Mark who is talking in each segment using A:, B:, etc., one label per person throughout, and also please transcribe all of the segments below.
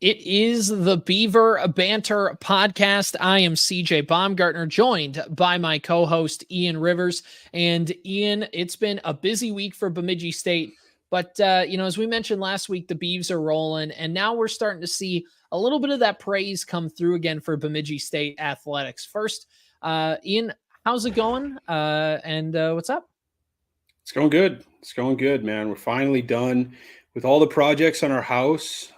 A: It is the Beaver Banter podcast. I am CJ Baumgartner, joined by my co-host Ian Rivers. And Ian, it's been a busy week for Bemidji State, but as we mentioned last week, the Beavs are rolling, and now we're starting to see a little bit of that praise come through again for Bemidji State athletics. First, Ian, how's it going? And what's up?
B: It's going good. It's going good, man. We're finally done with all the projects on our house.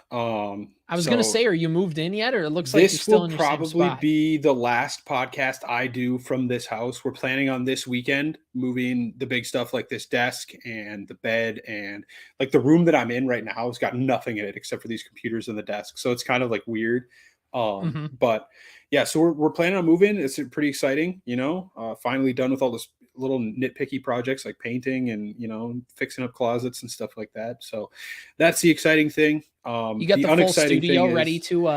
A: I was going to say, are you moved in yet, or it looks like you're
B: This
A: still
B: will
A: in your same
B: probably
A: spot?
B: be the last podcast I do from this house. We're planning on this weekend moving the big stuff like this desk and the bed, and like the room that I'm in right now has got nothing in it except for these computers and the desk. So it's kind of like weird. But yeah, so we're planning on moving. It's pretty exciting, finally done with all this little nitpicky projects like painting and, fixing up closets and stuff like that. So that's the exciting thing.
A: You got the full studio ready to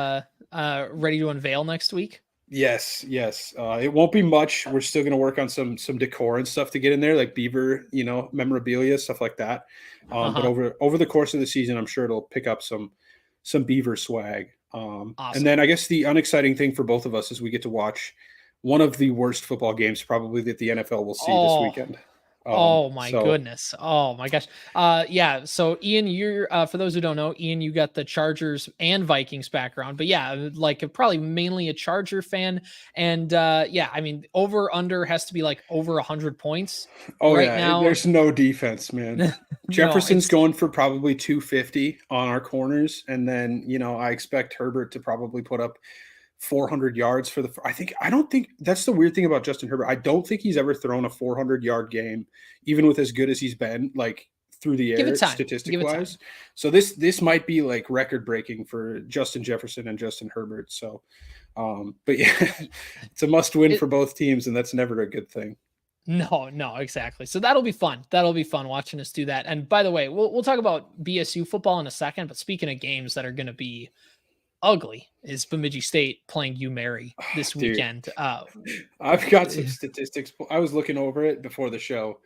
A: unveil next week?
B: Yes. It won't be much. We're still going to work on some decor and stuff to get in there, like Beaver, memorabilia, stuff like that. But over the course of the season, I'm sure it'll pick up some Beaver swag.
A: Awesome.
B: And then I guess the unexciting thing for both of us is we get to watch one of the worst football games probably that the NFL will see this weekend.
A: Goodness. Oh my gosh. Yeah. So Ian, you're for those who don't know, Ian, you got the Chargers and Vikings background, but yeah, like probably mainly a Charger fan. And I mean, over under has to be like over 100 points.
B: Oh
A: right
B: yeah,
A: now.
B: There's no defense, man. Jefferson's going for probably 250 on our corners, and then I expect Herbert to probably put up 400 yards for I don't think that's the weird thing about Justin Herbert. I don't think he's ever thrown a 400-yard game, even with as good as he's been, like through the air statistic wise. So this might be like record breaking for Justin Jefferson and Justin Herbert. So, but yeah, it's a must win for both teams, and that's never a good thing.
A: No, exactly. So that'll be fun. That'll be fun watching us do that. And by the way, we'll talk about BSU football in a second, but speaking of games that are going to be ugly, is Bemidji State playing UMary this weekend.
B: I've got some statistics. I was looking over it before the show.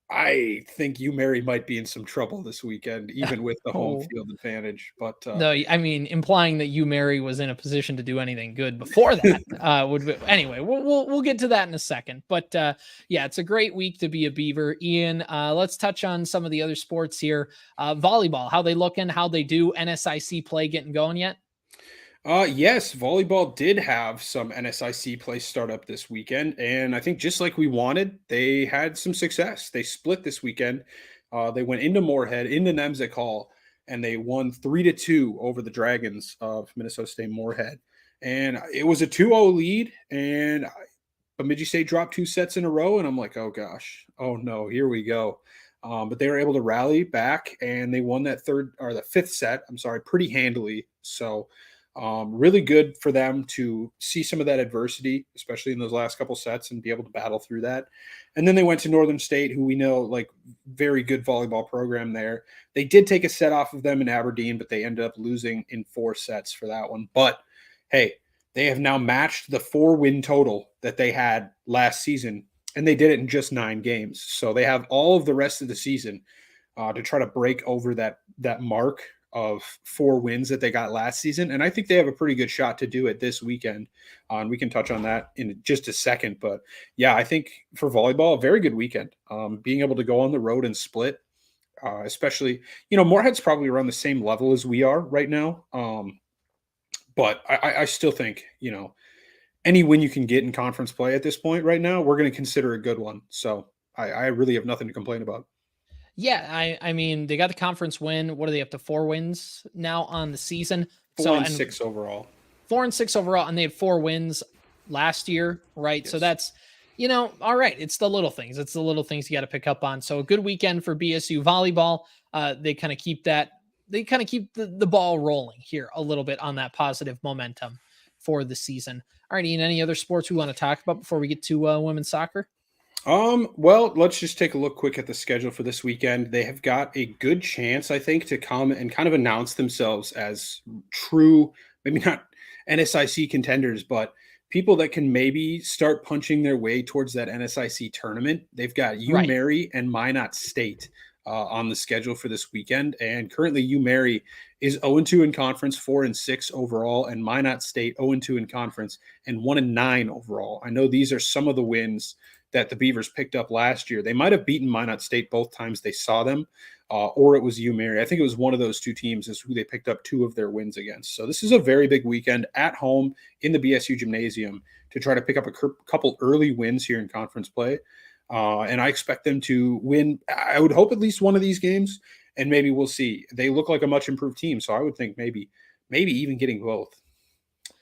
B: I think UMary might be in some trouble this weekend, even with the home field advantage. But
A: no, I mean, implying that UMary was in a position to do anything good before that anyway, we'll get to that in a second. But yeah, it's a great week to be a Beaver. Ian, let's touch on some of the other sports here. Volleyball, how they looking, how they do. NSIC play getting going yet?
B: Yes, volleyball did have some NSIC play start up this weekend, and I think just like we wanted, they had some success. They split this weekend. They went into Moorhead, into Nemzec Hall, and they won 3-2 over the Dragons of Minnesota State Moorhead. And it was a 2-0 lead, and Bemidji State dropped 2 sets in a row, and I'm like, oh gosh, oh no, here we go. But they were able to rally back, and they won that the fifth set, pretty handily. So really good for them to see some of that adversity, especially in those last couple sets, and be able to battle through that. And then they went to Northern State, who we know, like, very good volleyball program there. They did take a set off of them in Aberdeen, but they ended up losing in 4 sets for that one. But hey, they have now matched the 4-win total that they had last season, and they did it in just 9 games. So they have all of the rest of the season to try to break over that mark of 4 wins that they got last season. And I think they have a pretty good shot to do it this weekend. And we can touch on that in just a second. But yeah, I think for volleyball, a very good weekend. Being able to go on the road and split, especially, Moorhead's probably around the same level as we are right now. But I still think, any win you can get in conference play at this point right now, we're going to consider a good one. So I really have nothing to complain about.
A: Yeah, I mean, they got the conference win. What are they up to? 4 wins now on the season.
B: 4 and 6 overall.
A: 4 and 6 overall, and they had 4 wins last year, right? Yes. So that's, all right. It's the little things. It's the little things you got to pick up on. So a good weekend for BSU volleyball. They kind of keep that. They kind of keep the ball rolling here a little bit on that positive momentum for the season. All right, Ian, any other sports we want to talk about before we get to women's soccer?
B: Well, let's just take a look quick at the schedule for this weekend. They have got a good chance, I think, to come and kind of announce themselves as true, maybe not NSIC contenders, but people that can maybe start punching their way towards that NSIC tournament. They've got UMary and Minot State on the schedule for this weekend. And currently UMary is 0-2 in conference, 4-6 overall, and Minot State 0-2 in conference and 1-9 overall. I know these are some of the wins that the Beavers picked up last year. They might have beaten Minot State both times they saw them, or it was UMary. I think it was one of those two teams is who they picked up 2 of their wins against. So this is a very big weekend at home in the BSU Gymnasium to try to pick up a couple early wins here in conference play. And I expect them to win. I would hope at least one of these games, and maybe we'll see. They look like a much improved team, so I would think maybe even getting both.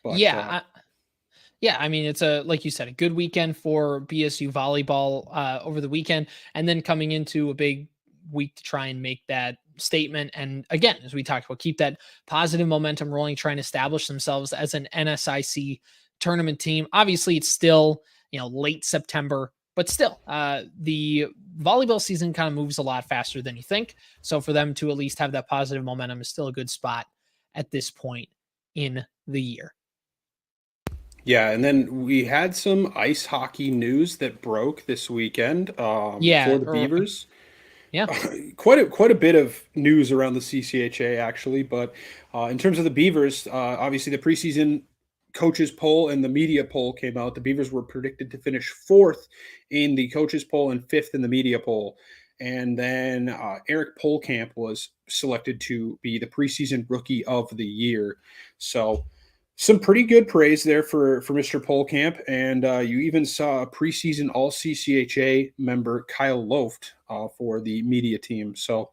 B: But
A: Yeah, yeah, I mean, it's like you said, a good weekend for BSU volleyball over the weekend, and then coming into a big week to try and make that statement. And again, as we talked about, keep that positive momentum rolling, trying to establish themselves as an NSIC tournament team. Obviously, it's still late September, but still, the volleyball season kind of moves a lot faster than you think. So for them to at least have that positive momentum is still a good spot at this point in the year.
B: yeah, and then we had some ice hockey news that broke this weekend
A: Yeah,
B: for the Beavers.
A: yeah.
B: Quite a bit of news around the CCHA actually, but in terms of the Beavers, obviously the preseason coaches poll and the media poll came out. The Beavers were predicted to finish 4th in the coaches poll and 5th in the media poll. And then Eric Polkamp was selected to be the preseason rookie of the year. So some pretty good praise there for Mr. Polkamp, and you even saw a preseason All CCHA member Kyle Loft for the media team. So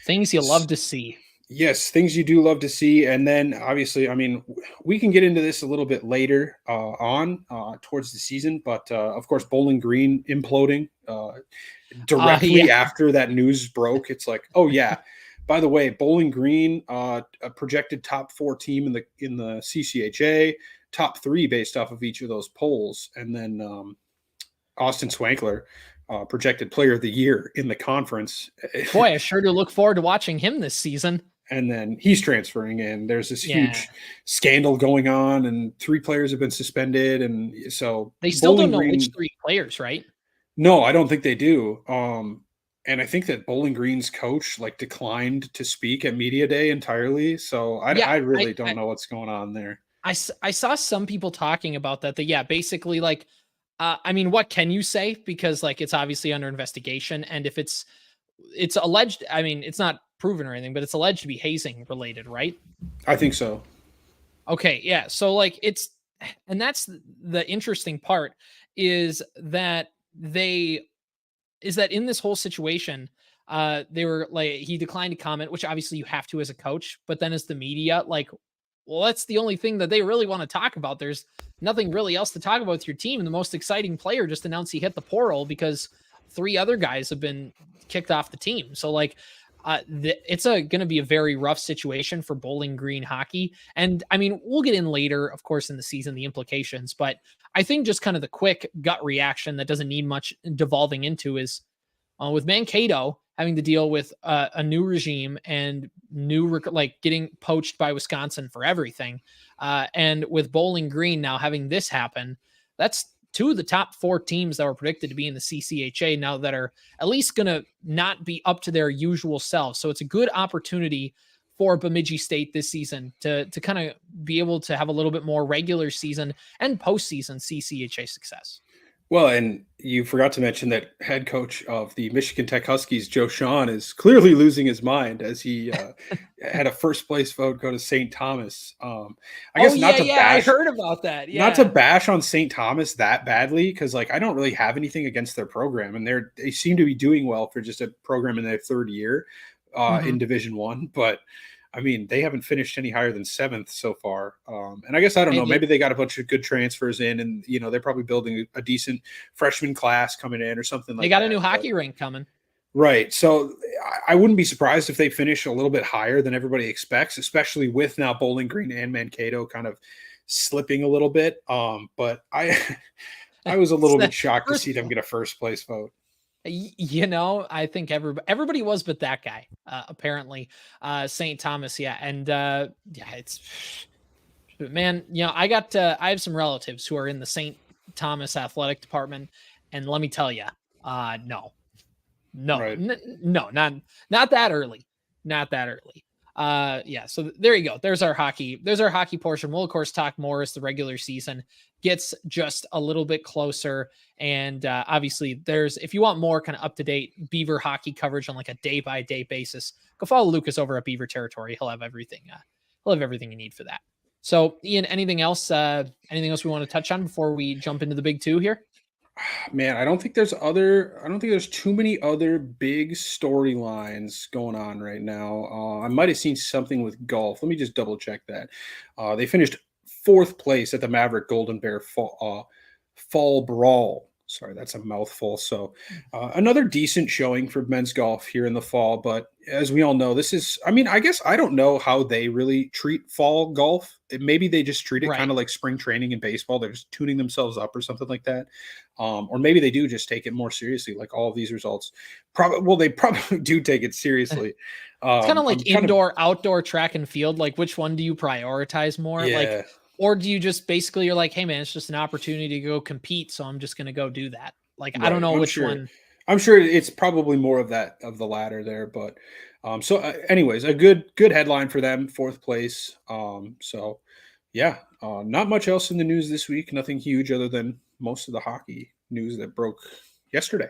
A: Things you love to see.
B: yes, things you do love to see, and then obviously, I mean, we can get into this a little bit later on towards the season, but of course, Bowling Green imploding directly
A: Yeah.
B: after that news broke. It's like, oh yeah. By the way, Bowling Green, a projected top 4 team in the CCHA, top 3 based off of each of those polls, and then Austin Swankler, projected Player of the Year in the conference.
A: Boy, I sure do look forward to watching him this season.
B: And then he's transferring in. There's this
A: Yeah.
B: huge scandal going on, and 3 players have been suspended, and so
A: They still
B: Bowling
A: don't know which
B: Green.
A: 3 players, right?
B: No, I don't think they do. And I think that Bowling Green's coach declined to speak at media day entirely. So
A: Yeah,
B: I really don't know what's going on there.
A: I saw some people talking about that. That yeah, basically like, I mean, what can you say? Because like it's obviously under investigation, and if it's alleged, I mean, it's not proven or anything, but it's alleged to be hazing related, right?
B: I think so.
A: Okay, yeah. So like and that's the interesting part is that in this whole situation, they were like, he declined to comment, which obviously you have to as a coach, but then as the media, like, well, that's the only thing that they really want to talk about. There's nothing really else to talk about with your team. And the most exciting player just announced he hit the portal because 3 other guys have been kicked off the team. So like, it's going to be a very rough situation for Bowling Green hockey. And I mean, we'll get in later, of course, in the season, the implications, but I think just kind of the quick gut reaction that doesn't need much devolving into is with Mankato having to deal with a new regime and like getting poached by Wisconsin for everything. And with Bowling Green now having this happen, that's 2 of the top 4 teams that were predicted to be in the CCHA now that are at least going to not be up to their usual selves. So it's a good opportunity for Bemidji State this season to kind of be able to have a little bit more regular season and postseason CCHA success.
B: Well, and you forgot to mention that head coach of the Michigan Tech Huskies, Joe Sean, is clearly losing his mind as he had a first place vote go to St. Thomas. I guess not to bash.
A: I heard about that. Yeah,
B: not to bash on St. Thomas that badly, because like I don't really have anything against their program, and they seem to be doing well for just a program in their 3rd year in Division I. But I mean, they haven't finished any higher than 7th so far. And I guess I don't know. Maybe they got a bunch of good transfers in, and they're probably building a decent freshman class coming in or something like that.
A: They got a new hockey rink coming.
B: Right. So I wouldn't be surprised if they finish a little bit higher than everybody expects, especially with now Bowling Green and Mankato kind of slipping a little bit. But I was a little bit shocked to see them get a first place vote.
A: I think everybody was, but that guy, apparently, St. Thomas. Yeah. And, it's, man, I have some relatives who are in the St. Thomas athletic department. And let me tell you, no,
B: Right.
A: no, not that early, not that early. Yeah, so there you go. There's our hockey portion. We'll of course talk more as the regular season gets just a little bit closer. And obviously there's, if you want more kind of up to date Beaver hockey coverage on like a day by day basis, go follow Lucas over at Beaver Territory. He'll have everything you need for that. So Ian, anything else we want to touch on before we jump into the big two here?
B: Man, I don't think there's too many other big storylines going on right now. I might have seen something with golf. Let me just double check that. They finished fourth place at the Maverick Golden Bear Fall Brawl. Sorry, that's a mouthful. So, another decent showing for men's golf here in the fall. But as we all know, I mean, I guess I don't know how they really treat fall golf. Maybe they just treat it
A: Right.
B: kind of like spring training in baseball. They're just tuning themselves up or something like that. Or maybe they do just take it more seriously, like all of these results. Probably, well, they probably do take it seriously.
A: It's kind of
B: I'm
A: like
B: kind of,
A: indoor, outdoor track and field. Like, which one do you prioritize more? Like,
B: yeah,
A: or do you just basically you're like, hey man, it's just an opportunity to go compete, so I'm just gonna go do that. Like, I don't
B: right.
A: know which one.
B: I'm sure it's probably more of that of the latter there, but anyways, a good headline for them, fourth place. So yeah, not much else in the news this week. Nothing huge other than most of the hockey news that broke yesterday.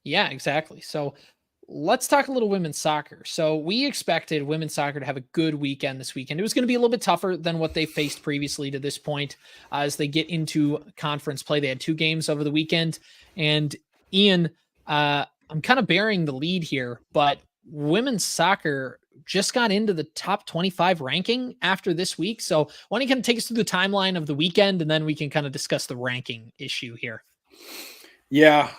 A: Yeah, exactly. So let's talk a little women's soccer. So we expected women's soccer to have a good weekend this weekend. It was going to be a little bit tougher than what they faced previously to this point as they get into conference play. They had two games over the weekend. And Ian, I'm kind of bearing the lead here, but women's soccer just got into the top 25 ranking after this week. So why don't you kind of take us through the timeline of the weekend and then we can kind of discuss the ranking issue here.
B: Yeah.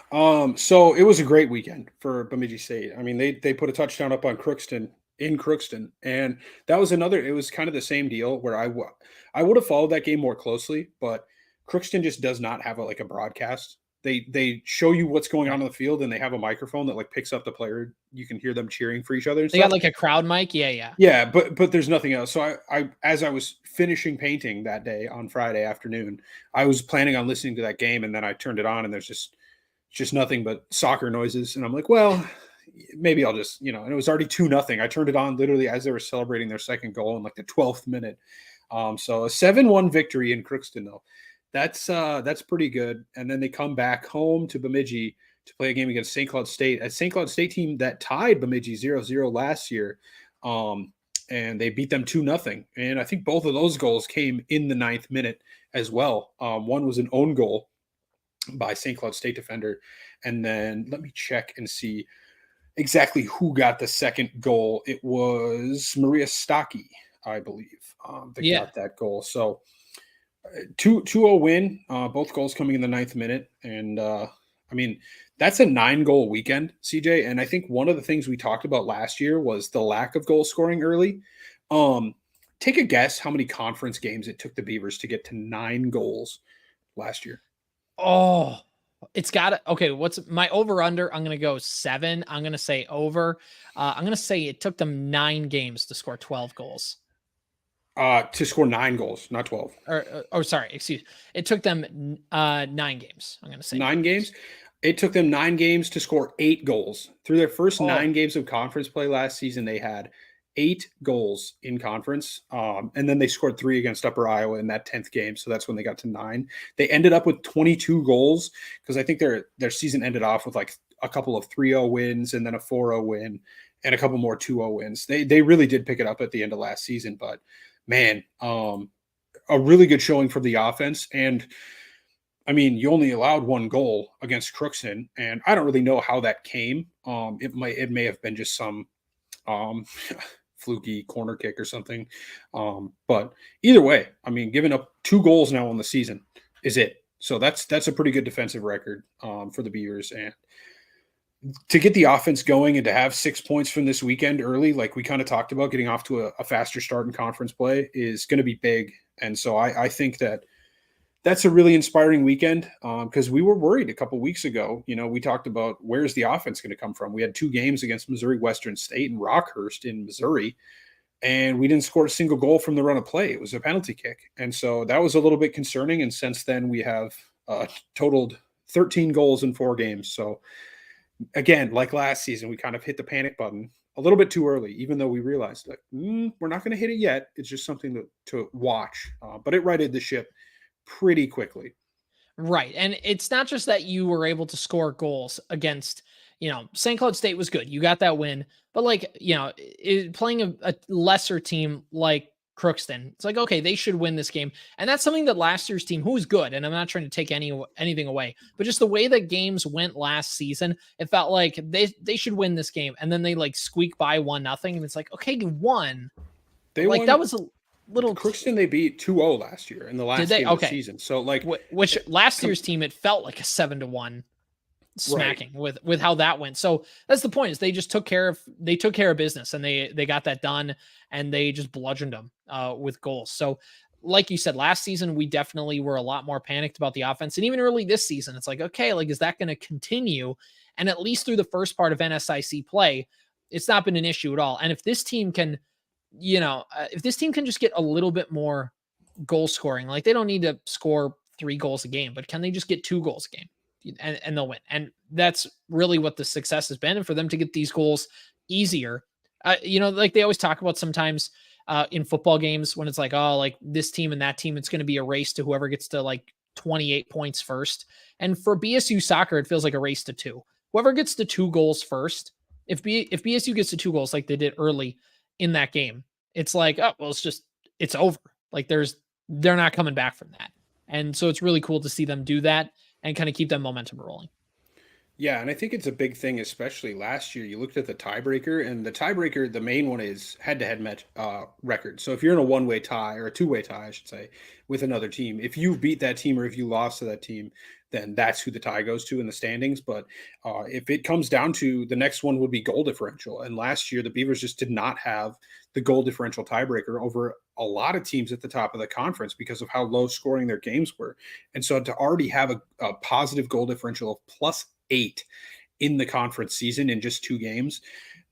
B: So it was a great weekend for Bemidji State. I mean, they put a touchdown up on Crookston in Crookston, and that was another. It was kind of the same deal where I would have followed that game more closely, but Crookston just does not have like a broadcast. They show you what's going on
A: Right.
B: the field, and they have a microphone that like picks up the player. You can hear them cheering for each other and
A: They got
B: stuff.
A: like a crowd mic. Yeah, yeah.
B: Yeah, but there's nothing else. So I as I was finishing painting that day on Friday afternoon, I was planning on listening to that game, and then I turned it on, and there's just nothing but soccer noises. And I'm like, well, maybe I'll just, and it was already 2-0. I turned it on literally as they were celebrating their second goal in like the 12th minute. So a 7-1 victory in Crookston, though. That's pretty good. And then they come back home to Bemidji to play a game against St. Cloud State, a St. Cloud State team that tied Bemidji 0-0 last year. And they beat them 2-0. And I think both of those goals came in the 9th minute as well. One was an own goal by St. Cloud State defender. And then let me check and see exactly who got the second goal. It was Maria Stocky, I believe, that
A: Yeah.
B: got that goal. So 2-0 win, both goals coming in the 9th minute. And I mean, that's a 9-goal weekend, CJ. And I think one of the things we talked about last year was the lack of goal scoring early. Take a guess how many conference games it took the Beavers to get to 9 goals last year.
A: Oh, it's got to. Okay, what's my over under? I'm going to go 7. I'm going to say over. I'm going to say it took them 9 games to score 12 goals.
B: To score 9 goals, not 12.
A: Or sorry, excuse. It took them 9 games. I'm going to say
B: 9 games. It took them 9 games to score 8 goals. Through their first
A: Oh,
B: 9 games of conference play last season, they had 8 goals in conference. And then they scored 3 against Upper Iowa in that 10th game. So that's when they got to 9. They ended up with 22 goals because I think their season ended off with like a couple of 3-0 wins and then a 4-0 win and a couple more 2-0 wins. They really did pick it up at the end of last season, but man, a really good showing from the offense. And I mean, you only allowed 1 goal against Crookston, and I don't really know how that came. It may have been just some um, fluky corner kick or something. But either way, I mean, giving up 2 goals now on the season is it. So that's a pretty good defensive record for the Beavers. And to get the offense going and to have 6 points from this weekend early, like we kind of talked about, getting off to a faster start in conference play is going to be big. And so I think that's a really inspiring weekend because we were worried a couple weeks ago. We talked about where's the offense going to come from. We had 2 games against Missouri Western State and Rockhurst in Missouri, and we didn't score a single goal from the run of play. It was a penalty kick. And so that was a little bit concerning. And since then, we have totaled 13 goals in 4 games. So again, like last season, we kind of hit the panic button a little bit too early, even though we realized that we're not going to hit it yet. It's just something to watch. But it righted the ship pretty quickly.
A: Right. And it's not just that you were able to score goals against, St. Cloud State was good. You got that win. But like, playing a lesser team like Crookston, it's like, okay, they should win this game. And that's something that last year's team, who was good, and I'm not trying to take anything away, but just the way that games went last season, it felt like they should win this game. And then they like squeak by 1-0. And it's like, okay, you won.
B: They
A: Like
B: won.
A: that was a little.
B: Crookston, they beat 2-0 last year in the
A: Did
B: last
A: they?
B: game of the
A: Okay.
B: season. So like,
A: Which last year's team, it felt like a 7-1 smacking with how that went. So that's the point, is they just took care of business, and they got that done, and they just bludgeoned them with goals. So like you said, last season, we definitely were a lot more panicked about the offense. And even early this season, it's like, okay, like, is that going to continue? And at least through the first part of NSIC play, it's not been an issue at all. And if this team can, just get a little bit more goal scoring, like they don't need to score 3 goals a game, but can they just get 2 goals a game? And they'll win. And that's really what the success has been. And for them to get these goals easier, like they always talk about sometimes in football games, when it's like, oh, like this team and that team, it's going to be a race to whoever gets to like 28 points first. And for BSU soccer, it feels like a race to 2. Whoever gets to 2 goals first, if BSU gets to 2 goals like they did early in that game, it's like, oh, well, it's over. Like they're not coming back from that. And so it's really cool to see them do that and kind of keep that momentum rolling.
B: Yeah, and I think it's a big thing, especially last year. You looked at the tiebreaker, and the tiebreaker, the main one is head-to-head match record. So if you're in a one-way tie, or a two-way tie, I should say, with another team, if you beat that team or if you lost to that team, then that's who the tie goes to in the standings. But if it comes down to, the next one would be goal differential. And last year, the Beavers just did not have the goal differential tiebreaker over a lot of teams at the top of the conference because of how low scoring their games were. And so to already have a positive goal differential of +8 in the conference season in just 2 games,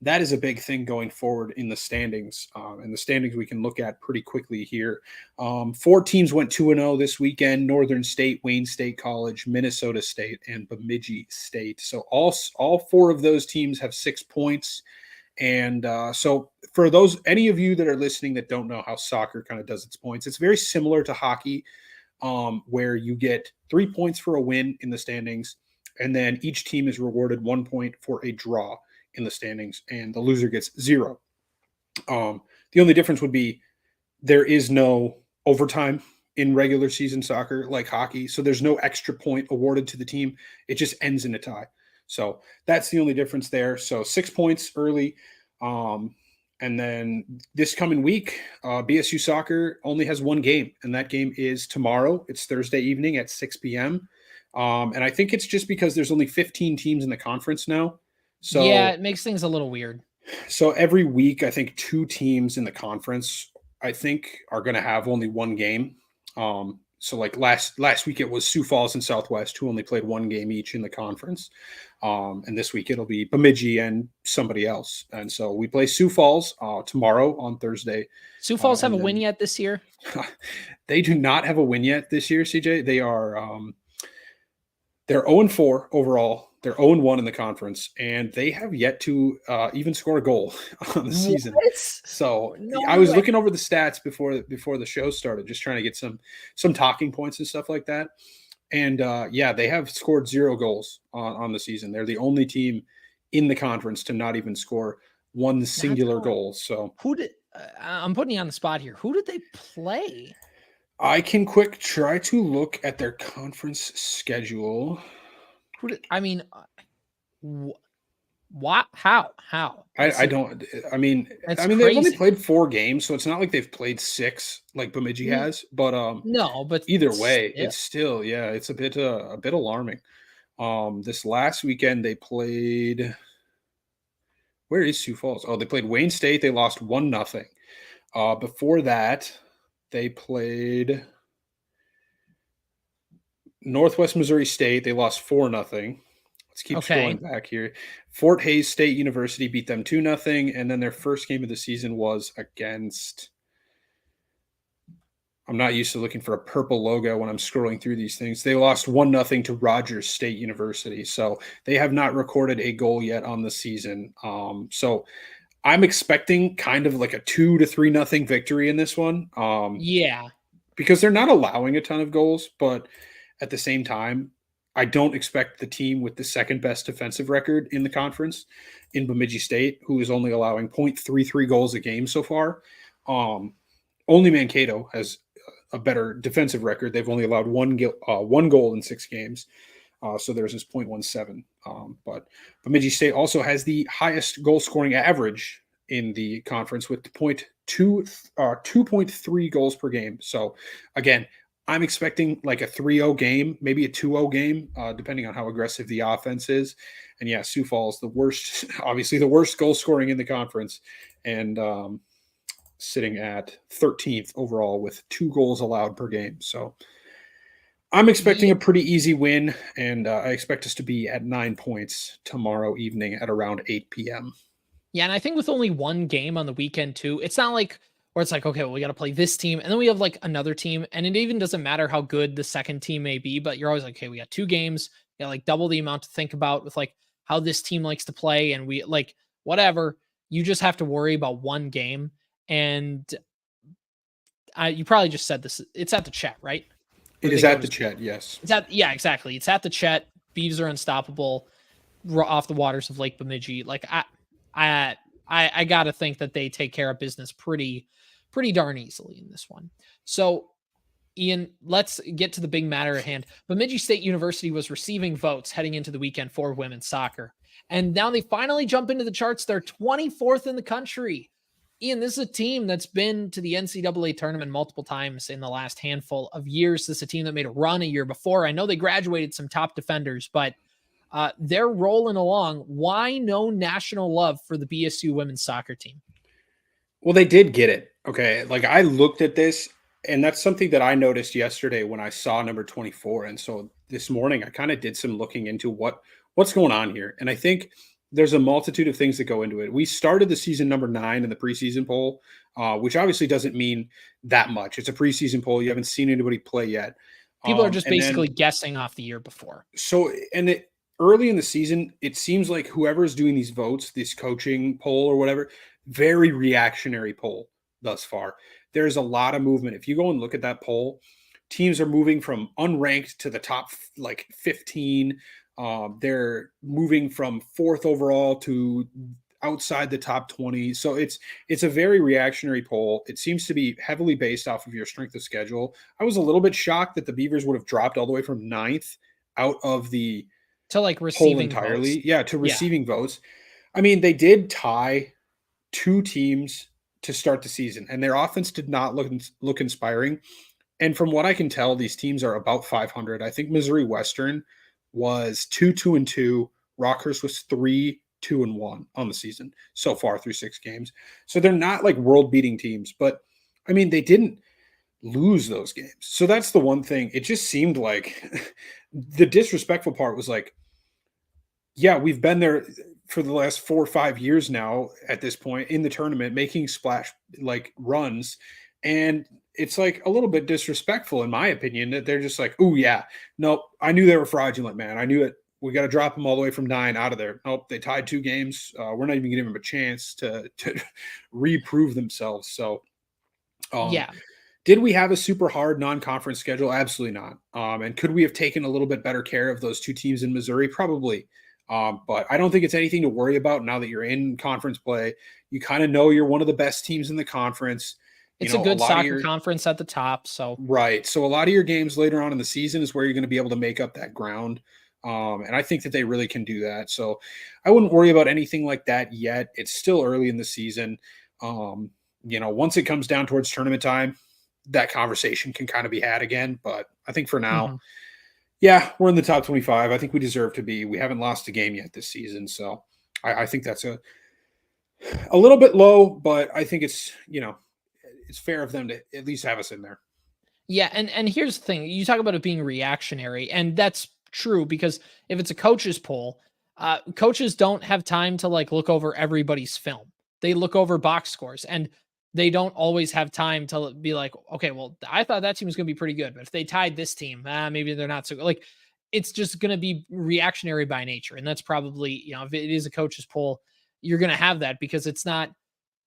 B: that is a big thing going forward in the standings. And the standings we can look at pretty quickly here. 4 teams went 2-0 this weekend: Northern State, Wayne State College, Minnesota State, and Bemidji State. So all 4 of those teams have 6 points. And so for any of you that are listening that don't know how soccer kind of does its points, it's very similar to hockey, where you get 3 points for a win in the standings, and then each team is rewarded 1 point for a draw in the standings, and the loser gets 0. The only difference would be there is no overtime in regular season soccer like hockey, so there's no extra point awarded to the team. It just ends in a tie. So that's the only difference there. So 6 points early. And then this coming week, BSU soccer only has 1 game, and that game is tomorrow. It's Thursday evening at 6 p.m. And I think it's just because there's only 15 teams in the conference now. So
A: yeah, it makes things a little weird.
B: So every week, I think 2 teams in the conference, I think, are going to have only 1 game. So like last week it was Sioux Falls and Southwest, who only played 1 game each in the conference. And this week it'll be Bemidji and somebody else. And so we play Sioux Falls tomorrow on Thursday.
A: Sioux Falls have a win yet this year?
B: They do not have a win yet this year, CJ. They are they're 0-4 overall. They're 0-1 in the conference, and they have yet to even score a goal on the season.
A: What?
B: So
A: No
B: I was
A: way.
B: looking over the stats before the show started, just trying to get some talking points and stuff like that. And they have scored 0 goals on the season. They're the only team in the conference to not even score 1 singular goal. So
A: who did? I'm putting you on the spot here. Who did they play?
B: I can try to look at their conference schedule.
A: What? How?
B: I don't. I mean,
A: crazy.
B: They've only played 4 games, so it's not like they've played 6 like Bemidji has. But
A: no, but
B: either way, it's still it's a bit alarming. This last weekend they played. Where is Sioux Falls? Oh, they played Wayne State. They lost 1-0. Before that, they played Northwest Missouri State. They lost 4-0. Let's keep scrolling back here. Fort Hays State University beat them 2-0. And then their first game of the season was against, I'm not used to looking for a purple logo when I'm scrolling through these things. They lost 1-0 to Rogers State University. So they have not recorded a goal yet on the season. So I'm expecting kind of like a 2 to 3 nothing victory in this one.
A: Yeah.
B: Because they're not allowing a ton of goals, but at the same time, I don't expect the team with the second best defensive record in the conference in Bemidji State, who is only allowing 0.33 goals a game so far. Um, Only Mankato has a better defensive record. They've only allowed one goal in 6 games. So there's this 0.17. But Bemidji State also has the highest goal scoring average in the conference with 2.3 goals per game. So again, I'm expecting like a 3-0 game, maybe a 2-0 game, depending on how aggressive the offense is. And yeah, Sioux Falls, the worst, obviously the worst goal scoring in the conference, and sitting at 13th overall with 2 goals allowed per game. So I'm expecting
A: Yeah.
B: a pretty easy win, and I expect us to be at 9 points tomorrow evening at around 8 p.m.
A: Yeah, and I think with only one game on the weekend too, it's not like where it's like, okay, well, we got to play this team, and then we have like another team, and it even doesn't matter how good the second team may be, but you're always like, okay, we got 2 games, you got like double the amount to think about with like how this team likes to play, and we like whatever. You just have to worry about one game, and you probably just said this. It's at the Chet, right?
B: It
A: Where
B: is
A: they go
B: at
A: to
B: the
A: school.
B: Chet, yes.
A: It's at yeah, exactly. It's at the Chet. Beavs are unstoppable off the waters of Lake Bemidji. Like I, I gotta think that they take care of business pretty darn easily in this one. So, Ian, let's get to the big matter at hand. Bemidji State University was receiving votes heading into the weekend for women's soccer, and now they finally jump into the charts. They're 24th in the country. Ian, this is a team that's been to the NCAA tournament multiple times in the last handful of years. This is a team that made a run a year before. I know they graduated some top defenders, but they're rolling along. Why no national love for the BSU women's soccer team?
B: Well, they did get it. Okay. Like I looked at this, and that's something that I noticed yesterday when I saw number 24. And so this morning I kind of did some looking into what's going on here. And I think there's a multitude of things that go into it. We started the season number 9 in the preseason poll, which obviously doesn't mean that much. It's a preseason poll. You haven't seen anybody play yet.
A: People are just
B: And
A: basically
B: then
A: guessing off the year before.
B: so and it early in the season, it seems like whoever's doing these votes, this coaching poll or whatever, very reactionary poll thus far. There's a lot of movement. If you go and look at that poll, teams are moving from unranked to the top like 15. They're moving from fourth overall to outside the top 20. So it's a very reactionary poll. It seems to be heavily based off of your strength of schedule. I was a little bit shocked that the Beavers would have dropped all the way from ninth out of the
A: To like
B: poll
A: receiving votes.
B: entirely. Yeah, to
A: Yeah.
B: receiving votes. I mean, they did tie 2 teams to start the season, and their offense did not look inspiring. And from what I can tell, these teams are about 500. I think Missouri Western was 2-2-2. Rockhurst was 3-2-1 on the season so far through 6 games. So they're not like world beating teams, but I mean, they didn't lose those games. So that's the one thing. It just seemed like the disrespectful part was like, yeah, we've been there for the last 4 or 5 years now at this point in the tournament, making splash like runs. And it's like a little bit disrespectful, in my opinion, that they're just like, oh, yeah, nope, I knew they were fraudulent, man. I knew it. We got to drop them all the way from 9 out of there. Nope, they tied 2 games. We're not even giving them a chance to reprove themselves. So, um,
A: Yeah.
B: did we have a super hard non-conference schedule? Absolutely not. And could we have taken a little bit better care of those 2 teams in Missouri? Probably. But I don't think it's anything to worry about now that you're in conference play. You kind of know you're one of the best teams in the conference. You
A: It's a
B: know, a
A: good
B: lot of
A: soccer
B: your
A: conference at the top. So
B: right. So a lot of your games later on in the season is where you're going to be able to make up that ground. And I think that they really can do that. So I wouldn't worry about anything like that yet. It's still early in the season. Once it comes down towards tournament time, that conversation can kind of be had again. But I think for now,
A: mhm.
B: yeah, we're in the top 25. I think we deserve to be. We haven't lost a game yet this season. So I think that's a little bit low, but I think it's fair of them to at least have us in there.
A: Yeah, and here's the thing. You talk about it being reactionary, and that's true because if it's a coaches poll, coaches don't have time to like look over everybody's film. They look over box scores, and they don't always have time to be like, okay, well, I thought that team was going to be pretty good, but if they tied this team, maybe they're not so good. Like, it's just going to be reactionary by nature, and that's probably if it is a coaches poll, you're going to have that because it's not,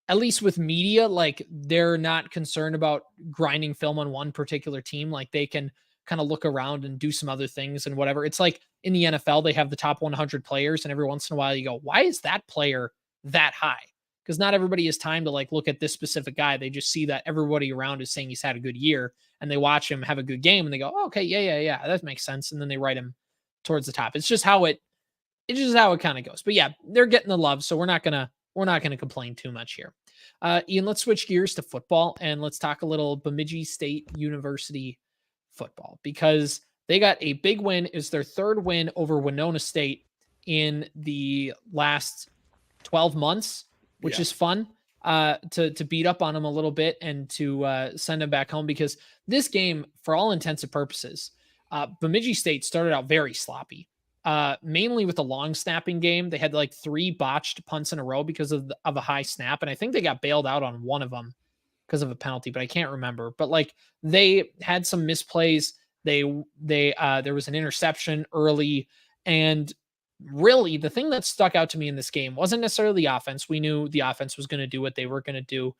A: at least with media, like they're not concerned about grinding film on one particular team. Like they can kind of look around and do some other things and whatever. It's like in the NFL, they have the top 100 players, and every once in a while you go, why is that player that high? Because not everybody has time to like look at this specific guy. They just see that everybody around is saying he's had a good year, and they watch him have a good game and they go, oh, okay, yeah, that makes sense. And then they write him towards the top. It's just how it kind of goes. But yeah, they're getting the love, so we're not gonna complain too much here. Ian, let's switch gears to football and let's talk a little Bemidji State University football because they got a big win. It's their third win over Winona State in the last 12 months, which
B: Yeah.
A: is fun to beat up on them a little bit and to send them back home because this game, for all intents and purposes, Bemidji State started out very sloppy. Mainly with the long snapping game. They had like 3 botched punts in a row because of a high snap. And I think they got bailed out on one of them because of a penalty, but I can't remember. But like they had some misplays. There was an interception early. And really the thing that stuck out to me in this game wasn't necessarily the offense. We knew the offense was going to do what they were going to do.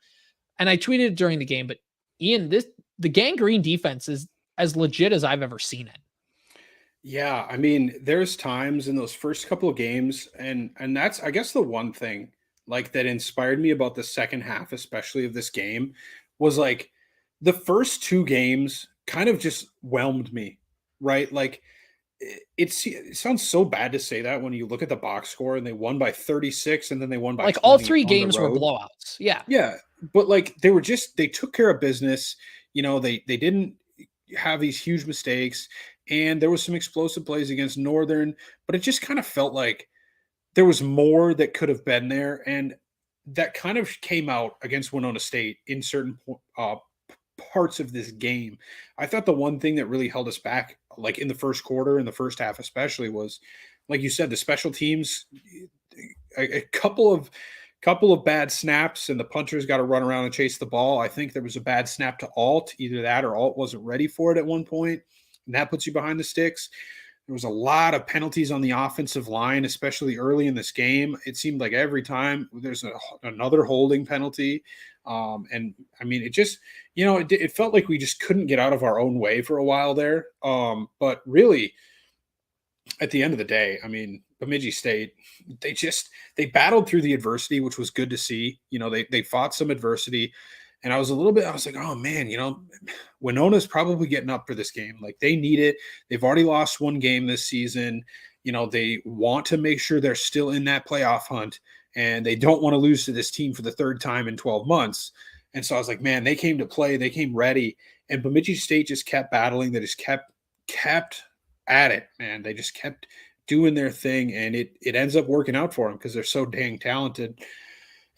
A: And I tweeted it during the game, but Ian, the gangrene defense is as legit as I've ever seen it.
B: Yeah, I mean, there's times in those first couple of games, and that's I guess the one thing like that inspired me about the second half, especially of this game, was like the first 2 games kind of just whelmed me, right? Like it sounds so bad to say that when you look at the box score and they won by 36 and then they won by
A: Like all
B: 20
A: three
B: on the
A: games were
B: road.
A: blowouts. Yeah.
B: Yeah, but like they took care of business. They didn't have these huge mistakes, and there was some explosive plays against Northern, but it just kind of felt like there was more that could have been there, and that kind of came out against Winona State in certain parts of this game. I thought the one thing that really held us back, like in the first quarter, in the first half especially, was like you said, the special teams. A couple of bad snaps, and the punters got to run around and chase the ball. I think there was a bad snap to Alt, either that or Alt wasn't ready for it at one point, and that puts you behind the sticks. There was a lot of penalties on the offensive line, especially early in this game. It seemed like every time there's another holding penalty. And I mean, it just, it felt like we just couldn't get out of our own way for a while there. But really, at the end of the day, I mean, Bemidji State, they battled through the adversity, which was good to see. They fought some adversity. And I was like, oh man, Winona's probably getting up for this game. Like they need it. They've already lost 1 game this season. They want to make sure they're still in that playoff hunt, and they don't want to lose to this team for the 3rd time in 12 months. And so I was like, man, they came to play. They came ready. And Bemidji State just kept battling. They just kept at it, man. They just kept doing their thing, and it ends up working out for them because they're so dang talented.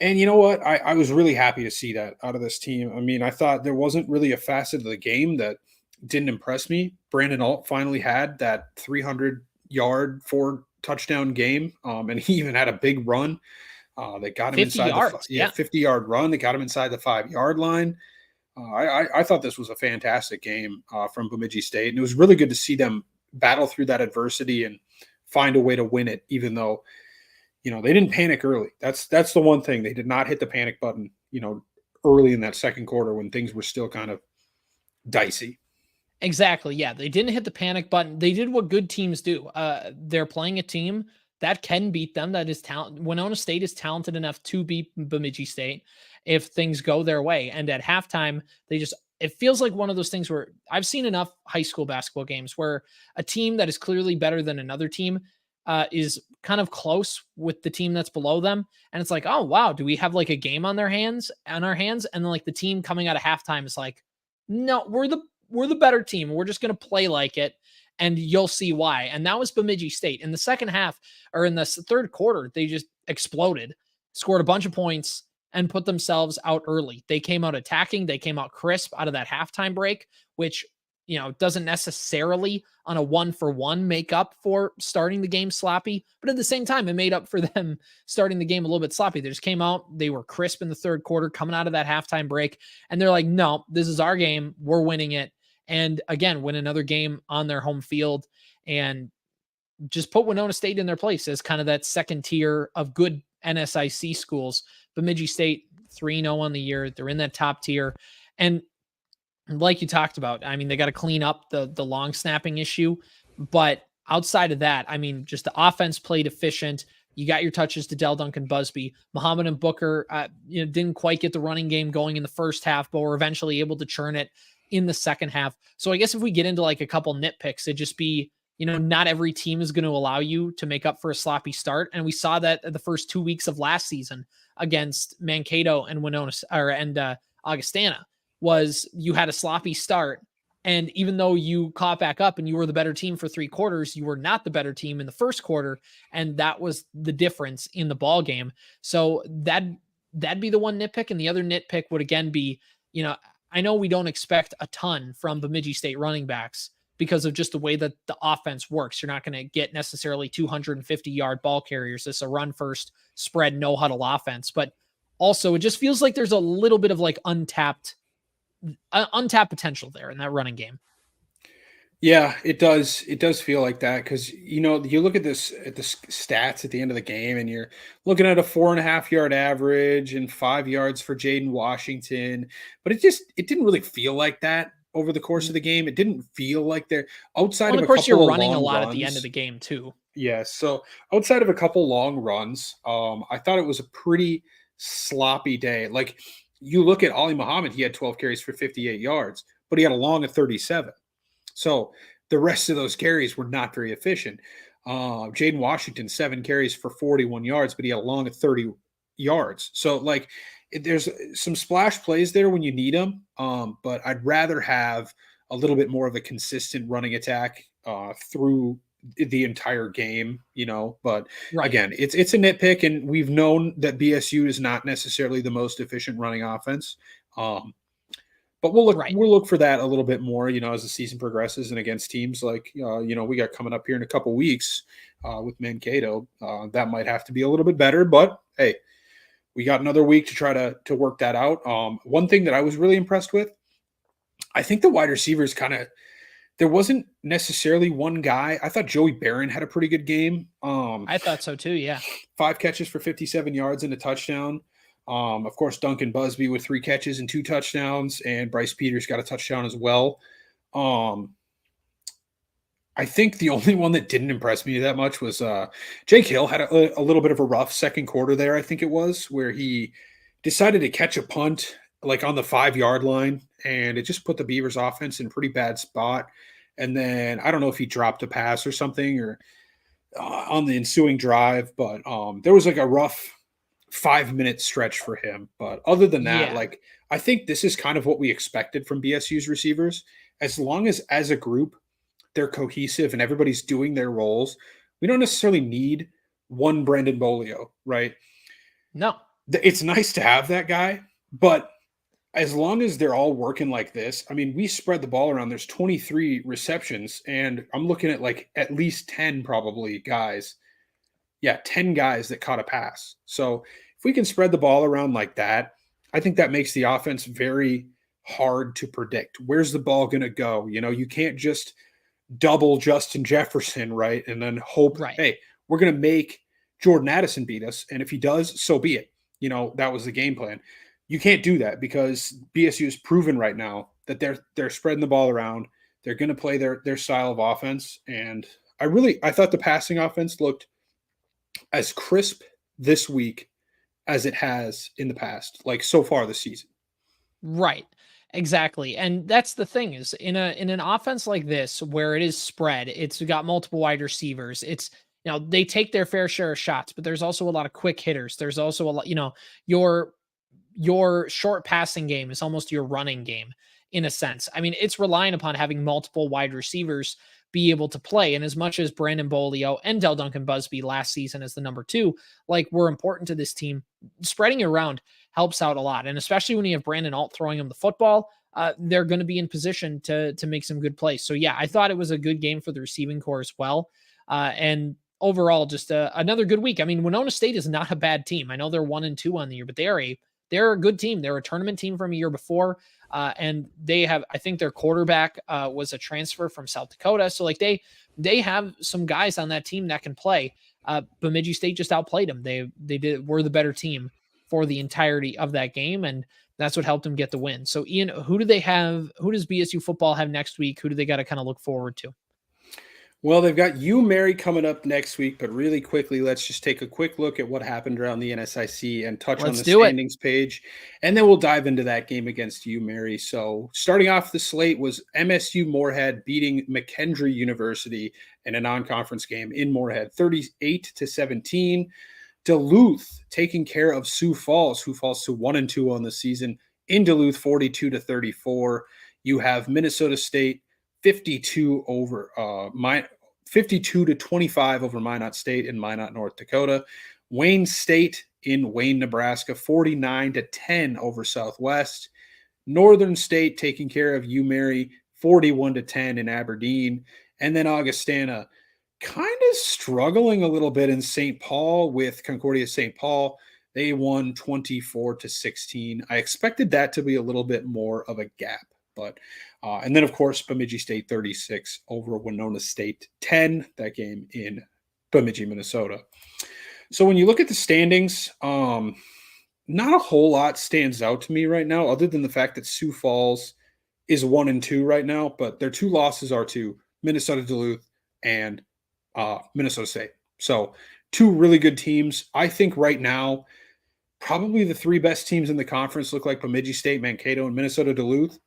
B: And you know what? I was really happy to see that out of this team. I mean, I thought there wasn't really a facet of the game that didn't impress me. Brandon Alt finally had that 300-yard, 4-touchdown game, and he even had a big run that got him
A: 50
B: inside
A: yards.
B: the 50-yard run that got him inside the 5-yard line. I thought this was a fantastic game from Bemidji State, and it was really good to see them battle through that adversity and find a way to win it, even though they didn't panic early. That's the one thing. They did not hit the panic button, early in that second quarter when things were still kind of dicey.
A: Exactly. Yeah. They didn't hit the panic button. They did what good teams do. They're playing a team that can beat them. That is talent. Winona State is talented enough to beat Bemidji State if things go their way. And at halftime, it feels like one of those things where I've seen enough high school basketball games where a team that is clearly better than another team is kind of close with the team that's below them. And it's like, oh, wow, do we have like a game on our hands? And then like the team coming out of halftime is like, no, we're the better team. We're just going to play like it. And you'll see why. And that was Bemidji State. In the second half, or in the third quarter, they just exploded, scored a bunch of points, and put themselves out early. They came out attacking. They came out crisp out of that halftime break, which, doesn't necessarily on a 1-for-1 make up for starting the game sloppy. But at the same time, it made up for them starting the game a little bit sloppy. They just came out. They were crisp in the third quarter coming out of that halftime break. And they're like, no, this is our game. We're winning it. And again, win another game on their home field and just put Winona State in their place as kind of that second tier of good NSIC schools. Bemidji State 3-0 on the year. They're in that top tier. And like you talked about, I mean, they got to clean up the long snapping issue. But outside of that, I mean, just the offense played efficient. You got your touches to Del Duncan Busby. Muhammad and Booker, didn't quite get the running game going in the first half, but were eventually able to churn it in the second half. So I guess if we get into like a couple nitpicks, it'd just be, not every team is going to allow you to make up for a sloppy start. And we saw that the first 2 weeks of last season against Mankato and Augustana was you had a sloppy start. And even though you caught back up and you were the better team for 3 quarters, you were not the better team in the first quarter. And that was the difference in the ball game. So that'd be the one nitpick. And the other nitpick would again be, I know we don't expect a ton from Bemidji State running backs because of just the way that the offense works. You're not going to get necessarily 250-yard ball carriers. It's a run first spread, no huddle offense. But also it just feels like there's a little bit of like untapped potential there in that running game.
B: Yeah, it does. It does feel like that because you look at the stats at the end of the game, and you're looking at a 4.5-yard average and 5 yards for Jaden Washington, but it didn't really feel like that over the course of the game. It didn't feel like they're outside of a couple
A: you're
B: of
A: running a
B: long
A: lot
B: runs
A: at the end of the game too.
B: Yeah, so outside of a couple long runs, I thought it was a pretty sloppy day. Like you look at Ali Muhammad, he had 12 carries for 58 yards, but he had a long of 37. So the rest of those carries were not very efficient. Jaden Washington, 7 carries for 41 yards, but he had a long of 30 yards. So like there's some splash plays there when you need them. But I'd rather have a little bit more of a consistent running attack through the entire game, but
A: Right.
B: Again, it's a nitpick, and we've known that BSU is not necessarily the most efficient running offense. But we'll look for that a little bit more, as the season progresses and against teams like, we got coming up here in a couple weeks with Mankato. That might have to be a little bit better, but hey, we got another week to try to work that out. One thing that I was really impressed with, I think the wide receivers there wasn't necessarily one guy. I thought Joey Barron had a pretty good game.
A: I thought so too, yeah.
B: 5 catches for 57 yards and a touchdown. Of course, Duncan Busby with 3 catches and 2 touchdowns, and Bryce Peters got a touchdown as well. I think the only one that didn't impress me that much was Jake Hill had a little bit of a rough second quarter there, I think it was, where he decided to catch a punt like on the 5-yard line, and it just put the Beavers offense in a pretty bad spot. And then I don't know if he dropped a pass or something or on the ensuing drive, but there was like a rough 5-minute stretch for him. But other than that, like I think this is kind of what we expected from BSU's receivers. As long as a group, they're cohesive and everybody's doing their roles, we don't necessarily need one Brandon Bolio, right?
A: No.
B: It's nice to have that guy, but as long as they're all working like this, I mean, we spread the ball around. There's 23 receptions, and I'm looking at like at least 10 probably guys. Yeah, 10 guys that caught a pass. So if we can spread the ball around like that, I think that makes the offense very hard to predict. Where's the ball going to go? You can't just double Justin Jefferson, right? And then hope, hey, we're going to make Jordan Addison beat us. And if he does, so be it. That was the game plan. You can't do that because BSU has proven right now that they're spreading the ball around. They're going to play their style of offense. And I thought the passing offense looked as crisp this week as it has in the past, like so far this season.
A: Right. Exactly. And that's the thing is in an offense like this, where it is spread, it's got multiple wide receivers. It's, they take their fair share of shots, but there's also a lot of quick hitters. There's also a lot, your short passing game is almost your running game in a sense. I mean, it's relying upon having multiple wide receivers be able to play. And as much as Brandon Bolio and Del Duncan Busby last season as the number 2, like were important to this team, spreading it around helps out a lot. And especially when you have Brandon Alt throwing him the football, they're going to be in position to make some good plays. So yeah, I thought it was a good game for the receiving core as well. And overall, just another good week. I mean, Winona State is not a bad team. I know they're 1-2 on the year, but they're a good team. They're a tournament team from a year before. And they have, I think their quarterback was a transfer from South Dakota. So like they have some guys on that team that can play. Bemidji State just outplayed them. Were the better team for the entirety of that game, and that's what helped them get the win. So, Ian, who does BSU football have next week? Who do they got to kind of look forward to?
B: Well, they've got UMary coming up next week, but really quickly, let's just take a quick look at what happened around the NSIC and touch on
A: Let's
B: the
A: do it.
B: standings page, and then we'll dive into that game against UMary. So, starting off the slate was MSU Moorhead beating McKendree University in a non-conference game in Moorhead, 38-17. Duluth taking care of Sioux Falls, who falls to 1-2 on the season in Duluth, 42-34. You have Minnesota State 52 to 25 over Minot State in Minot, North Dakota. Wayne State in Wayne, Nebraska, 49-10 over Southwest. Northern State taking care of UMary, 41-10 in Aberdeen. And then Augustana kind of struggling a little bit in St. Paul with Concordia St. Paul. They won 24-16. I expected that to be a little bit more of a gap, but and then of course Bemidji State 36 over Winona State 10. That game in Bemidji, Minnesota. So when you look at the standings, not a whole lot stands out to me right now, other than the fact that Sioux Falls is 1-2 right now, but their two losses are to Minnesota Duluth and Minnesota State. So two really good teams. I think right now, probably the three best teams in the conference look like Bemidji State, Mankato, and Minnesota Duluth.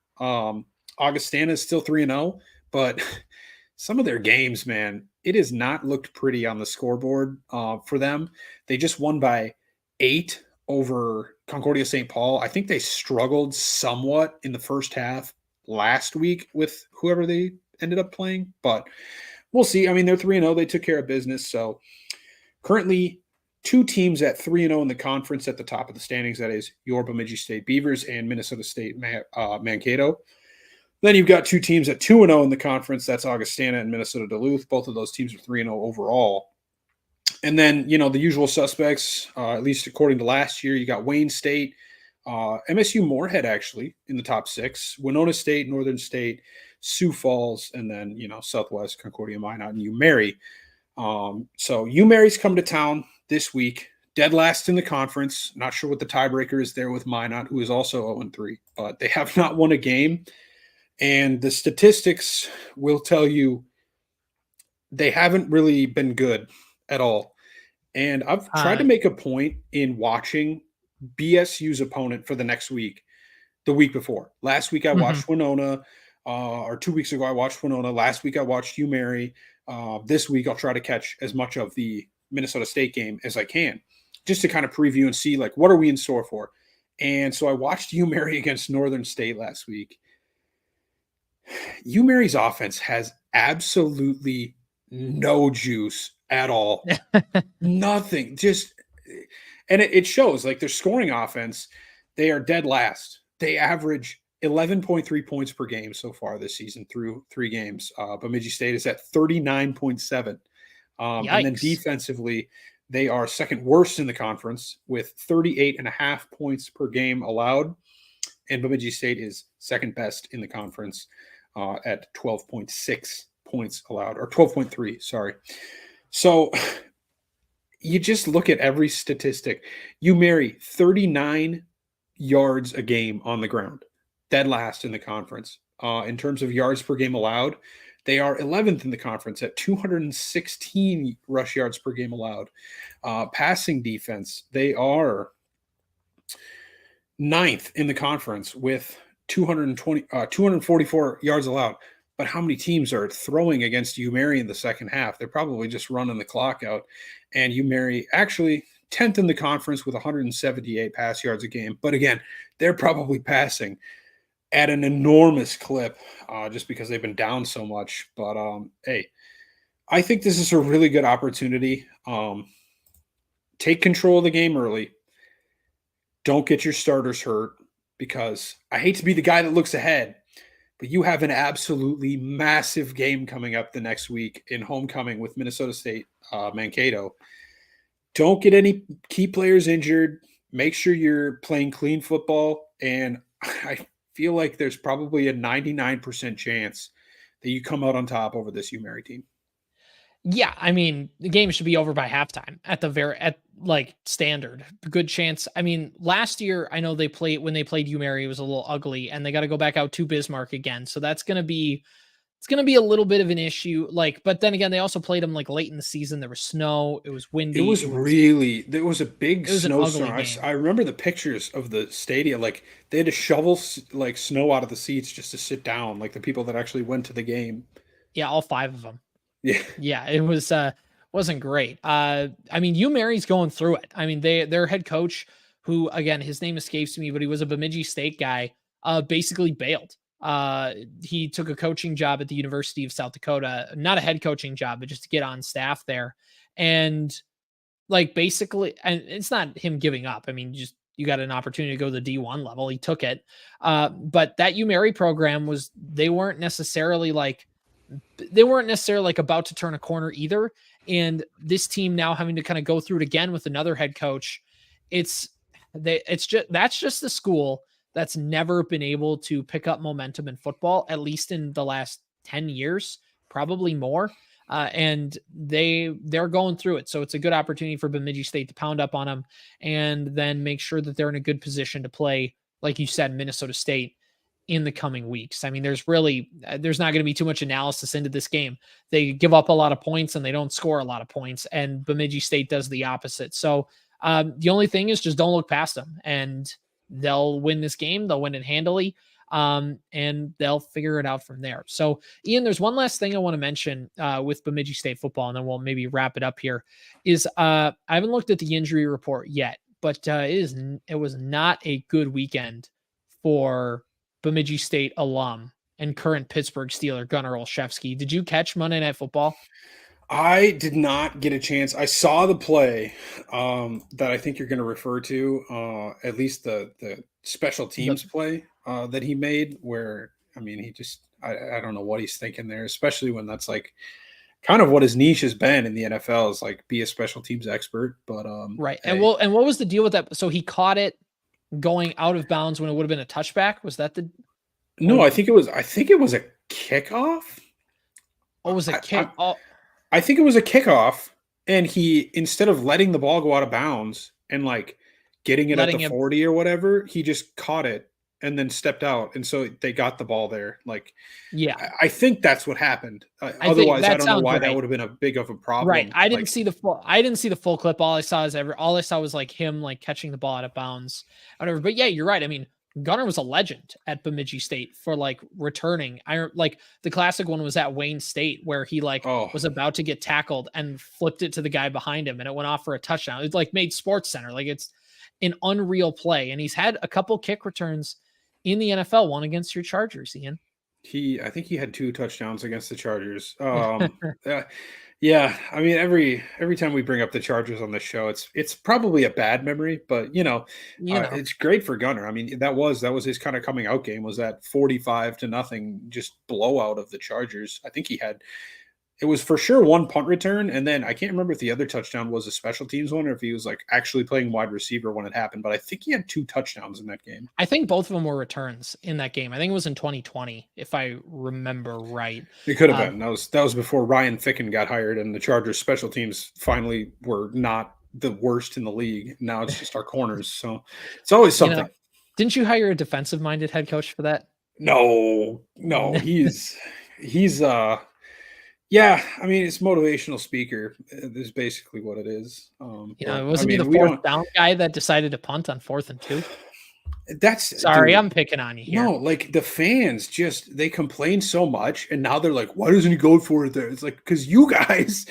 B: Augustana is still 3-0, but some of their games, man, it has not looked pretty on the scoreboard for them. They just won by 8 over Concordia St. Paul. I think they struggled somewhat in the first half last week with whoever they ended up playing, but we'll see. I mean, they're 3-0. They took care of business. So currently, two teams at 3-0 in the conference at the top of the standings. That is your Bemidji State Beavers and Minnesota State Mankato. Then you've got two teams at 2-0 in the conference. That's Augustana and Minnesota Duluth. Both of those teams are 3-0 overall. And then, the usual suspects, at least according to last year, you got Wayne State, MSU Moorhead actually in the top 6, Winona State, Northern State, Sioux Falls, and then, Southwest, Concordia, Minot, and UMary. So UMary's come to town this week, dead last in the conference. Not sure what the tiebreaker is there with Minot, who is also 0-3, but they have not won a game. And the statistics will tell you they haven't really been good at all. And I've tried to make a point in watching BSU's opponent for the next week, the week before. Last week I watched Winona, or 2 weeks ago I watched Winona. Last week I watched UMary. This week I'll try to catch as much of the Minnesota State game as I can, just to kind of preview and see, like, what are we in store for? And so I watched UMary against Northern State last week. UMary's offense has absolutely no juice at all. Nothing. Just, and it shows, like, their scoring offense, they are dead last. They average 11.3 points per game so far this season through 3 games. Bemidji State is at 39.7. And then defensively, they are second worst in the conference with 38.5 points per game allowed. And Bemidji State is second best in the conference at 12.6 points allowed, or 12.3, sorry. So you just look at every statistic. UMary 39 yards a game on the ground, dead last in the conference. In terms of yards per game allowed, they are 11th in the conference at 216 rush yards per game allowed. Passing defense, they are 9th in the conference with 244 yards allowed. But how many teams are throwing against UMary in the second half? They're probably just running the clock out. And UMary actually 10th in the conference with 178 pass yards a game. But again, they're probably passing at an enormous clip just because they've been down so much. But, hey, I think this is a really good opportunity. Take control of the game early. Don't get your starters hurt, because I hate to be the guy that looks ahead, but you have an absolutely massive game coming up the next week in homecoming with Minnesota State, Mankato. Don't get any key players injured. Make sure you're playing clean football. And I feel like there's probably a 99% chance that you come out on top over this UMary team.
A: Yeah, I mean, the game should be over by halftime at like standard. Good chance. I mean, last year I know when they played UMary, it was a little ugly, and they got to go back out to Bismarck again. So it's gonna be a little bit of an issue. Like, but then again, they also played them like late in the season. There was snow. It was windy.
B: There was a big
A: It was an ugly
B: snowstorm.
A: game.
B: I remember the pictures of the stadium. Like they had to shovel like snow out of the seats just to sit down. Like the people that actually went to the game.
A: Yeah, all five of them.
B: Yeah.
A: Yeah, it was wasn't great. I mean, Mary's going through it. I mean, their head coach, who again his name escapes me, but he was a Bemidji State guy, basically bailed. He took a coaching job at the University of South Dakota, not a head coaching job, but just to get on staff there. And like basically, and it's not him giving up. I mean, you got an opportunity to go to the D1 level. He took it. But that Mary program they weren't necessarily like about to turn a corner either. And this team now having to kind of go through it again with another head coach. That's just the school that's never been able to pick up momentum in football, at least in the last 10 years, probably more. And they're going through it. So it's a good opportunity for Bemidji State to pound up on them and then make sure that they're in a good position to play, like you said, Minnesota State in the coming weeks. I mean, there's not going to be too much analysis into this game. They give up a lot of points and they don't score a lot of points, and Bemidji State does the opposite. So the only thing is just don't look past them, and they'll win this game. They'll win it handily, and they'll figure it out from there. So, Ian, there's one last thing I want to mention with Bemidji State football, and then we'll maybe wrap it up here. Is I haven't looked at the injury report yet, but it was not a good weekend for Bemidji State alum and current Pittsburgh Steeler Gunnar Olszewski. Did you catch Monday Night Football?
B: I did not get a chance. I saw the play that I think you're going to refer to, at least the special teams play that he made, where, I mean, I don't know what he's thinking there, especially when that's like kind of what his niche has been in the NFL is like be a special teams expert. But
A: right.
B: hey.
A: And what was the deal with that? So he caught it going out of bounds when it would have been a touchback. Was that
B: No, I think it was a kickoff.
A: Oh, was it kick?
B: I think it was a kickoff, and he, instead of letting the ball go out of bounds and like getting it at the 40 or whatever, he just caught it and then stepped out, and so they got the ball there. Like,
A: yeah,
B: I think that's what happened. Otherwise, I don't know why that would have been a big of a problem.
A: Right. I didn't see the full clip. All I saw was like him like catching the ball out of bounds, whatever. But yeah, you're right. I mean, Gunnar was a legend at Bemidji State for like returning. I like the classic one was at Wayne State where he was about to get tackled and flipped it to the guy behind him and it went off for a touchdown. It like made Sports Center. Like it's an unreal play. And he's had a couple kick returns in the NFL, one against your Chargers, Ian.
B: I think he had 2 touchdowns against the Chargers. Yeah, I mean every time we bring up the Chargers on the show, it's probably a bad memory, but it's great for Gunnar. I mean that was his kind of coming out game, was that 45-0 just blowout of the Chargers. I think it was for sure one punt return, and then I can't remember if the other touchdown was a special teams one or if he was like actually playing wide receiver when it happened, but I think he had 2 touchdowns in that game.
A: I think both of them were returns in that game. I think it was in 2020, if I remember right.
B: It could have been. That was before Ryan Ficken got hired, and the Chargers special teams finally were not the worst in the league. Now it's just our corners, so it's always something.
A: Didn't you hire a defensive-minded head coach for that?
B: No, he's yeah, I mean, it's motivational speaker is basically what it is.
A: Wasn't he the fourth down guy that decided to punt on 4th and 2?
B: Sorry,
A: I'm picking on you here.
B: No, like the fans they complain so much, and now they're like, "Why doesn't he go for it there?" It's like because you guys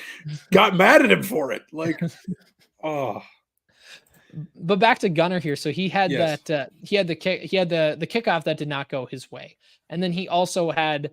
B: got mad at him for it. Like, oh.
A: But back to Gunnar here. So he had that. He had the kickoff that did not go his way, and then he also had.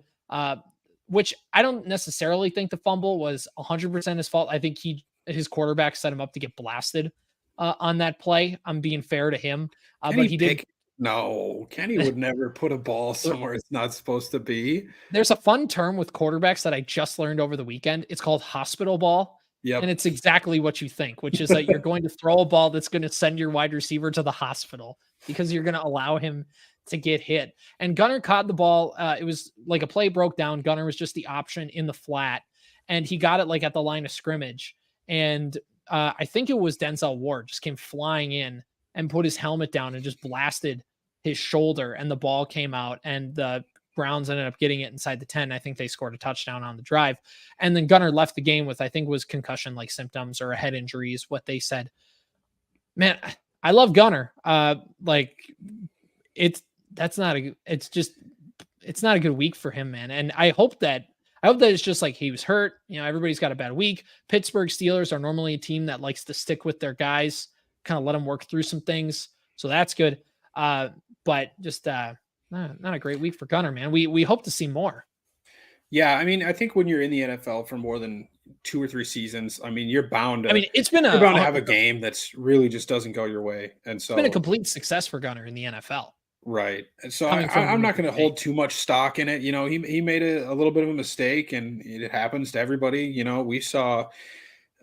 A: Which I don't necessarily think the fumble was 100% his fault. I think his quarterback set him up to get blasted on that play. I'm being fair to him, but he did.
B: No, Kenny would never put a ball somewhere it's not supposed to be.
A: There's a fun term with quarterbacks that I just learned over the weekend. It's called hospital ball.
B: Yep.
A: And it's exactly what you think, which is that you're going to throw a ball that's going to send your wide receiver to the hospital because you're going to allow him to get hit. And Gunnar caught the ball. It was like a play broke down. Gunnar was just the option in the flat. and he got it like at the line of scrimmage. And I think it was Denzel Ward just came flying in and put his helmet down and just blasted his shoulder, and the ball came out, and the Browns ended up getting it inside the 10. I think they scored a touchdown on the drive. And then Gunnar left the game with, I think, was concussion like symptoms or a head injury is what they said. Man, I love Gunnar. Like it's not a good week for him, man. And I hope that it's just like he was hurt. Everybody's got a bad week. Pittsburgh Steelers are normally a team that likes to stick with their guys, kind of let them work through some things. So that's good. But just not a great week for Gunnar, man. We hope to see more.
B: Yeah, I mean, I think when you're in the NFL for more than 2 or 3 seasons, I mean, you're bound to.
A: It's been
B: you're bound to have a game that's really just doesn't go your way, and so
A: it's been a complete success for Gunnar in the NFL.
B: Right, and so I'm not going to hold too much stock in it. He made a little bit of a mistake, and it happens to everybody. We saw.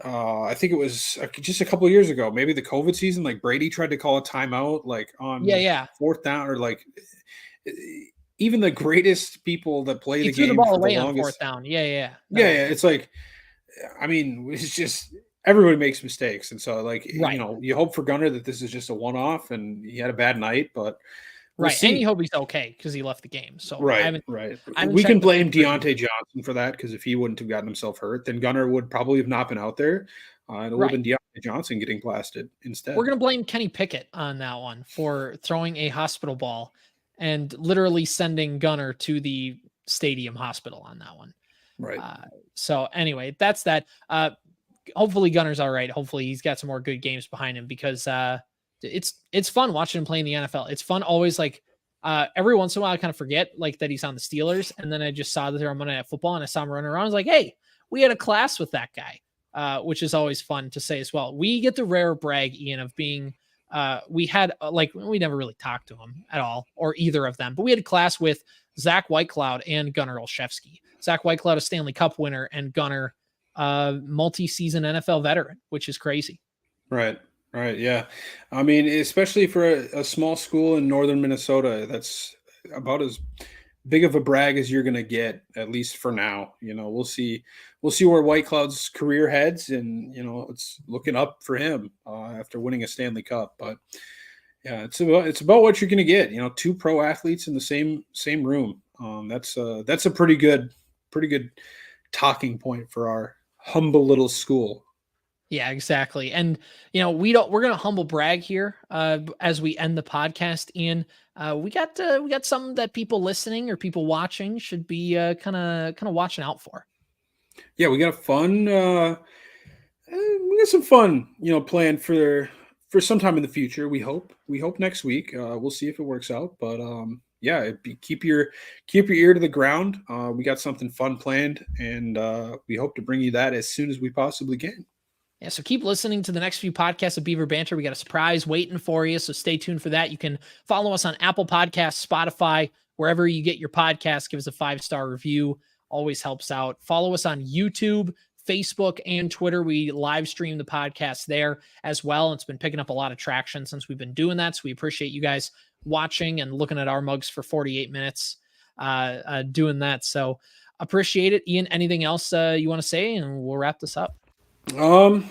B: I think it was just a couple of years ago, maybe the COVID season. Like Brady tried to call a timeout, like on 4th down, or like even the greatest people that play the game
A: threw the ball
B: for
A: away
B: the longest,
A: on 4th down. Yeah.
B: It's like, I mean, it's just everybody makes mistakes, and so like you hope for Gunnar that this is just a one-off, and he had a bad night, but.
A: We'll see. And you hope he's okay because he left the game. So
B: right. We can blame Deontay Johnson for that, because if he wouldn't have gotten himself hurt, then Gunnar would probably have not been out there. And it would have been Deontay Johnson getting blasted instead.
A: We're going to blame Kenny Pickett on that one for throwing a hospital ball and literally sending Gunnar to the stadium hospital on that one.
B: Right.
A: So anyway, that's that. Hopefully Gunnar's all right. Hopefully he's got some more good games behind him, because it's fun watching him play in the NFL. It's fun always, like every once in a while I kind of forget like that he's on the Steelers, and then I just saw that they're on Monday Night Football and I saw him running around. I was like, hey, we had a class with that guy, which is always fun to say as well. We get the rare brag, Ian, of being we had we never really talked to him at all, or either of them, but we had a class with Zach Whitecloud and Gunnar Olszewski. Zach Whitecloud, a Stanley Cup winner, and Gunnar, multi-season NFL veteran, which is crazy.
B: Right. Yeah. I mean, especially for a small school in northern Minnesota, that's about as big of a brag as you're going to get, at least for now. We'll see where Whitecloud's career heads, and, it's looking up for him after winning a Stanley Cup. But yeah, it's about what you're going to get, 2 pro athletes in the same room. That's a pretty good talking point for our humble little school.
A: Yeah, exactly. And we're going to humble brag here as we end the podcast, Ian. We got something that people listening or people watching should be kind of watching out for.
B: Yeah, we got some fun, planned for sometime in the future. We hope next week. We'll see if it works out, but yeah, keep your ear to the ground. We got something fun planned, and we hope to bring you that as soon as we possibly can.
A: Yeah, so keep listening to the next few podcasts of Beaver Banter. We got a surprise waiting for you, so stay tuned for that. You can follow us on Apple Podcasts, Spotify, wherever you get your podcasts. Give us a 5-star review. Always helps out. Follow us on YouTube, Facebook, and Twitter. We live stream the podcast there as well. It's been picking up a lot of traction since we've been doing that, so we appreciate you guys watching and looking at our mugs for 48 minutes doing that. So appreciate it. Ian, anything else you want to say, and we'll wrap this up?
B: I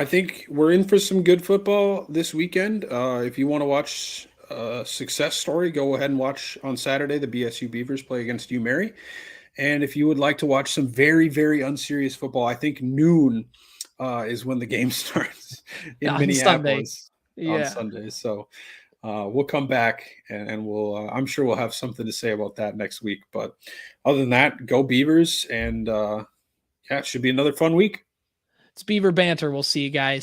B: think we're in for some good football this weekend. If you want to watch a success story, go ahead and watch on Saturday the BSU Beavers play against UMary. And if you would like to watch some very, very unserious football, I think noon is when the game starts in Minneapolis on Sunday. So we'll come back and we'll I'm sure we'll have something to say about that next week. But other than that, go Beavers, and yeah, it should be another fun week.
A: It's Beaver Banter. We'll see you guys.